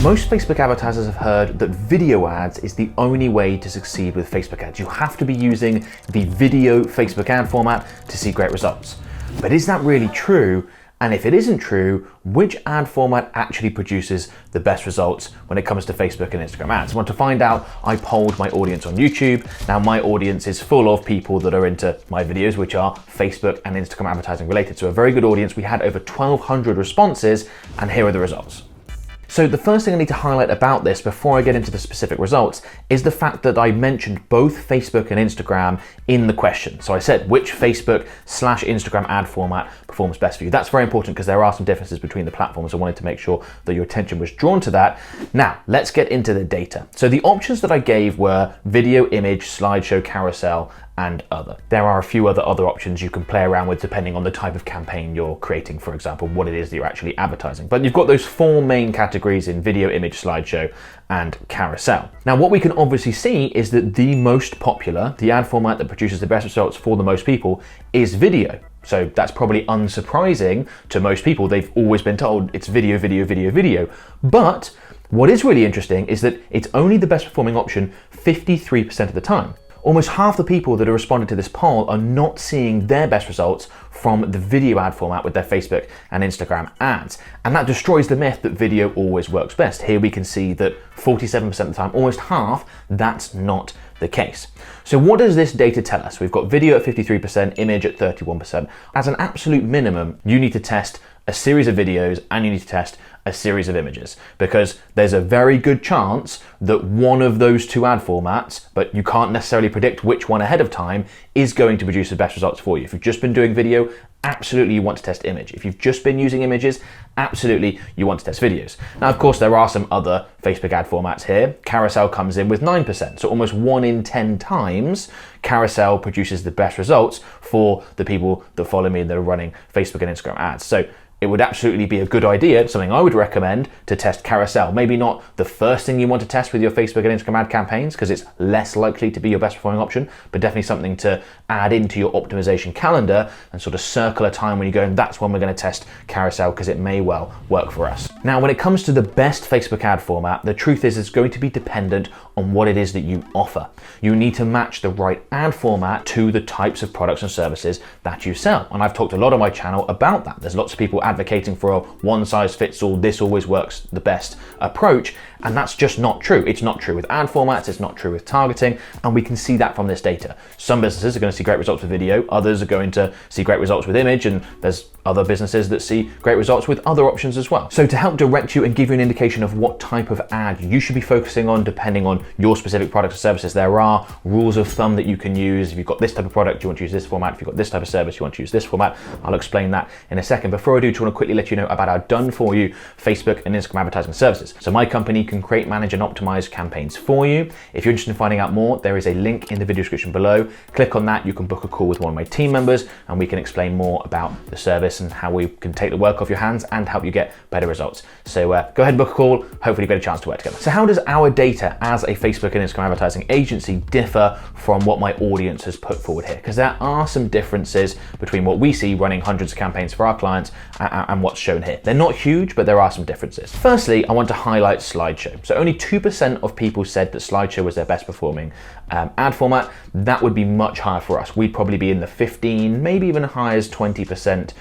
Most Facebook advertisers have heard that video ads is the only way to succeed with Facebook ads. You have to be using the video Facebook ad format to see great results. But is that really true? And if it isn't true, which ad format actually produces the best results when it comes to Facebook and Instagram ads? Well, to find out, I polled my audience on YouTube. Now, my audience is full of people that are into my videos, which are Facebook and Instagram advertising related. So a very good audience. We had over 1,200 responses, and here are the results. So the first thing I need to highlight about this before I get into the specific results is the fact that I mentioned both Facebook and Instagram in the question. So I said which Facebook/Instagram ad format performs best for you. That's very important because there are some differences between the platforms. I wanted to make sure that your attention was drawn to that. Now, let's get into the data. So the options that I gave were video, image, slideshow, carousel, and other. There are a few other options you can play around with depending on the type of campaign you're creating, for example, what it is that you're actually advertising. But you've got those four main categories in video, image, slideshow, and carousel. Now, what we can obviously see is that the most popular, the ad format that produces the best results for the most people, is video. So that's probably unsurprising to most people. They've always been told it's video, video, video, video. But what is really interesting is that it's only the best performing option 53% of the time. Almost half the people that are responding to this poll are not seeing their best results from the video ad format with their Facebook and Instagram ads. And that destroys the myth that video always works best. Here we can see that 47% of the time, almost half, that's not the case. So what does this data tell us? We've got video at 53%, image at 31%. As an absolute minimum, you need to test a series of videos and you need to test a series of images, because there's a very good chance that one of those two ad formats, but you can't necessarily predict which one ahead of time, is going to produce the best results for you. If you've just been doing video, absolutely you want to test image. If you've just been using images, absolutely you want to test videos. Now, of course, there are some other Facebook ad formats here. Carousel comes in with 9%, so almost 1 in 10 times carousel produces the best results for the people that follow me and that are running Facebook and Instagram ads. So it would absolutely be a good idea, something I would recommend, to test carousel. Maybe not the first thing you want to test with your Facebook and Instagram ad campaigns, because it's less likely to be your best performing option, but definitely something to add into your optimization calendar and sort of circle a time when you go, and that's when we're going to test carousel, because it may well work for us. Now, when it comes to the best Facebook ad format, the truth is it's going to be dependent on what it is that you offer. You need to match the right ad format to the types of products and services that you sell. And I've talked a lot on my channel about that. There's lots of people advocating for a one-size-fits-all, this always works the best approach, and that's just not true. It's not true with ad formats, it's not true with targeting, and we can see that from this data. Some businesses are going to see great results with video, others are going to see great results with image, and there's other businesses that see great results with other options as well. So to help direct you and give you an indication of what type of ad you should be focusing on depending on your specific products or services, there are rules of thumb that you can use. If you've got this type of product, you want to use this format. If you've got this type of service, you want to use this format. I'll explain that in a second. Before I do, I just want to quickly let you know about our done-for-you Facebook and Instagram advertising services. So my company can create, manage, and optimize campaigns for you. If you're interested in finding out more, there is a link in the video description below. Click on that, you can book a call with one of my team members, and we can explain more about the service and how we can take the work off your hands and help you get better results. So go ahead and book a call, hopefully get a chance to work together. So how does our data as a Facebook and Instagram advertising agency differ from what my audience has put forward here? Because there are some differences between what we see running hundreds of campaigns for our clients and what's shown here. They're not huge, but there are some differences. Firstly, I want to highlight slideshow. So only 2% of people said that slideshow was their best performing ad format. That would be much higher for us. We'd probably be in the 15, maybe even as high as 20%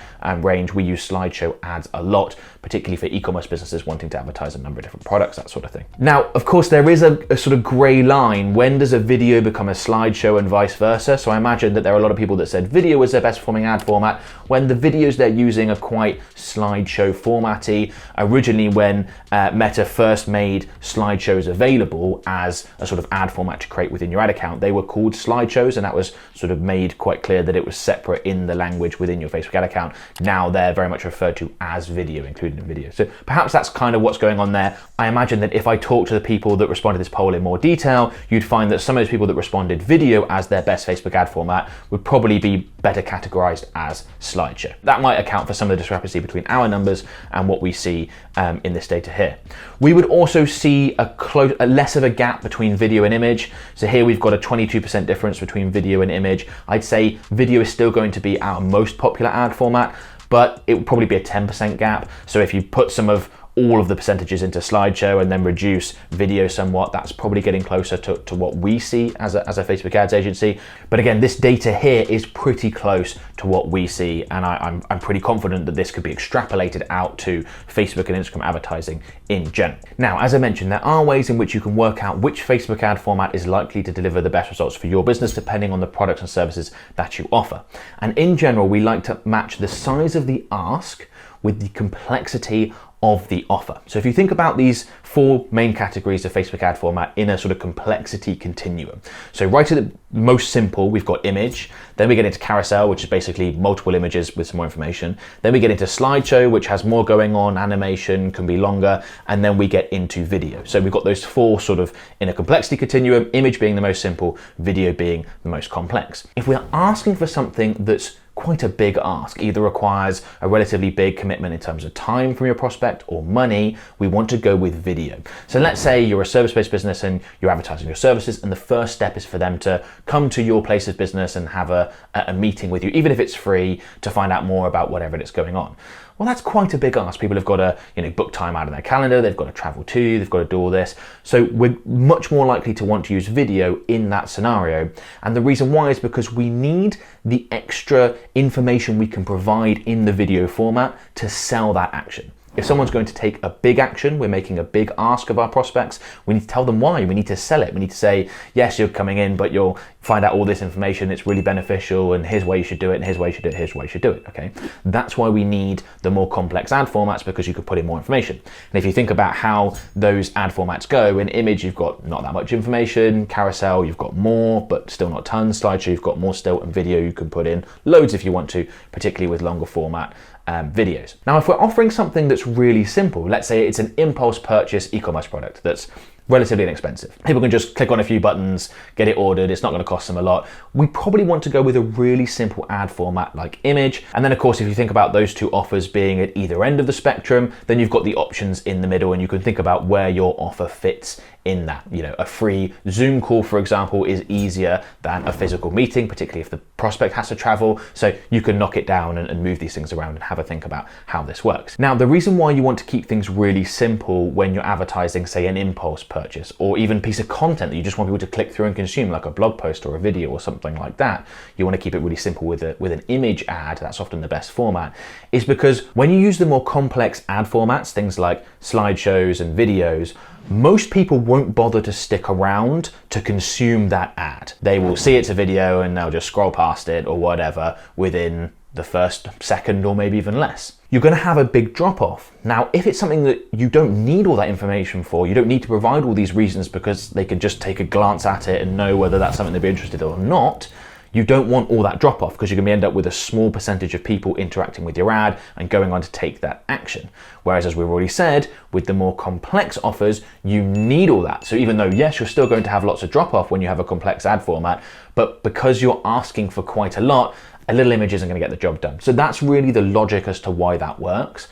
range. We use slideshow ads a lot, particularly for e-commerce businesses wanting to advertise a number of different products, that sort of thing. Now, of course, there is a sort of gray line. When does a video become a slideshow and vice versa? So I imagine that there are a lot of people that said video was their best performing ad format when the videos they're using are quite slideshow formatty. Originally, when Meta first made slideshows available as a sort of ad format to create within your ad account, they were called slideshows, and that was sort of made quite clear that it was separate in the language within your Facebook ad account. Now they're very much referred to as video, included in video. So perhaps that's kind of what's going on there. I imagine that if I talk to the people that responded to this poll in more detail, you'd find that some of those people that responded video as their best Facebook ad format would probably be better categorized as slideshow. That might account for some of the discrepancy between our numbers and what we see in this data here. We would also see a less of a gap between video and image. So here we've got a 22% difference between video and image. I'd say video is still going to be our most popular ad format, but it would probably be a 10% gap. So if you put some of all of the percentages into slideshow and then reduce video somewhat, that's probably getting closer to what we see as a Facebook ads agency. But again, this data here is pretty close to what we see, and I'm pretty confident that this could be extrapolated out to Facebook and Instagram advertising in general. Now, as I mentioned, there are ways in which you can work out which Facebook ad format is likely to deliver the best results for your business depending on the products and services that you offer. And in general, we like to match the size of the ask with the complexity of the offer. So if you think about these 4 main categories of Facebook ad format in a sort of complexity continuum. So right at the most simple, we've got image, then we get into carousel, which is basically multiple images with some more information. Then we get into slideshow, which has more going on, animation, can be longer, and then we get into video. So we've got those 4 sort of in a complexity continuum, image being the most simple, video being the most complex. If we're asking for something that's quite a big ask, either requires a relatively big commitment in terms of time from your prospect or money, we want to go with video. So let's say you're a service-based business and you're advertising your services, and the first step is for them to come to your place of business and have a meeting with you, even if it's free, to find out more about whatever it is going on. Well, that's quite a big ask. People have got to, book time out of their calendar, they've got to travel to, they've got to do all this. So we're much more likely to want to use video in that scenario. And the reason why is because we need the extra information we can provide in the video format to sell that action. If someone's going to take a big action, we're making a big ask of our prospects, we need to tell them why, we need to sell it. We need to say, yes, you're coming in, but you'll find out all this information, it's really beneficial, and here's why you should do it, and here's why you should do it, here's why you should do it, okay? That's why we need the more complex ad formats, because you could put in more information. And if you think about how those ad formats go, in image, you've got not that much information, carousel, you've got more, but still not tons, slideshow, you've got more still, and video, you can put in loads if you want to, particularly with longer format videos. Now, if we're offering something that's really simple, let's say it's an impulse purchase e-commerce product that's relatively inexpensive. People can just click on a few buttons, get it ordered, it's not going to cost them a lot. We probably want to go with a really simple ad format like image. And then of course, if you think about those 2 offers being at either end of the spectrum, then you've got the options in the middle, and you can think about where your offer fits in that. A free Zoom call, for example, is easier than a physical meeting, particularly if the prospect has to travel. So you can knock it down and move these things around and have a think about how this works. Now, the reason why you want to keep things really simple when you're advertising, say, an impulse purchase or even piece of content that you just want people to click through and consume, like a blog post or a video or something like that, you want to keep it really simple with an image ad, that's often the best format, is because when you use the more complex ad formats, things like slideshows and videos, most people won't bother to stick around to consume that ad. They will see it's a video and they'll just scroll past it or whatever within the first second or maybe even less. You're going to have a big drop off. Now, if it's something that you don't need all that information for, you don't need to provide all these reasons because they can just take a glance at it and know whether that's something they'd be interested in or not, you don't want all that drop off because you're going to end up with a small percentage of people interacting with your ad and going on to take that action. Whereas, as we've already said, with the more complex offers, you need all that. So even though, yes, you're still going to have lots of drop off when you have a complex ad format, but because you're asking for quite a lot, a little image isn't going to get the job done. So that's really the logic as to why that works.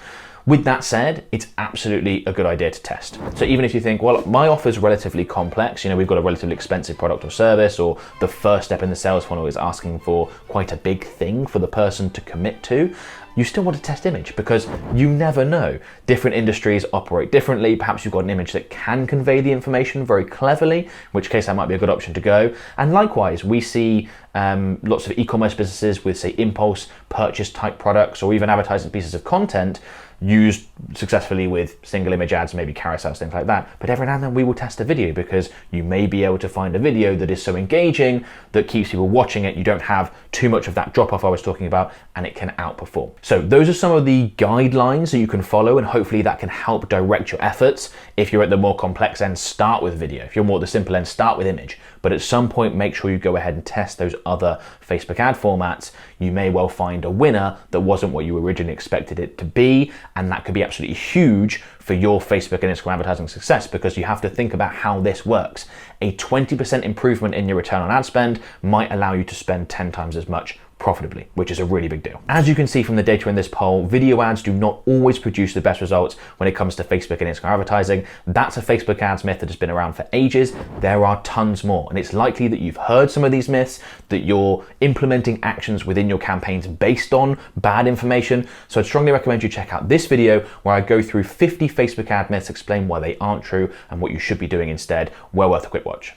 With that said, it's absolutely a good idea to test. So even if you think, well, my offer is relatively complex, we've got a relatively expensive product or service, or the first step in the sales funnel is asking for quite a big thing for the person to commit to, you still want to test image because you never know. Different industries operate differently. Perhaps you've got an image that can convey the information very cleverly, in which case that might be a good option to go. And likewise, we see lots of e-commerce businesses with, say, impulse purchase type products or even advertising pieces of content used successfully with single image ads, maybe carousels, things like that. But every now and then we will test a video because you may be able to find a video that is so engaging that keeps people watching it. You don't have too much of that drop off I was talking about, and it can outperform. So those are some of the guidelines that you can follow, and hopefully that can help direct your efforts. If you're at the more complex end, start with video. If you're more at the simple end, start with image. But at some point, make sure you go ahead and test those other Facebook ad formats. You may well find a winner that wasn't what you originally expected it to be, and that could be absolutely huge for your Facebook and Instagram advertising success, because you have to think about how this works. A 20% improvement in your return on ad spend might allow you to spend 10 times as much profitably, which is a really big deal. As you can see from the data in this poll, video ads do not always produce the best results when it comes to Facebook and Instagram advertising. That's a Facebook ads myth that has been around for ages. There are tons more, and it's likely that you've heard some of these myths, that you're implementing actions within your campaigns based on bad information. So I'd strongly recommend you check out this video where I go through 50 Facebook ad myths, explain why they aren't true and what you should be doing instead. Well worth a quick watch.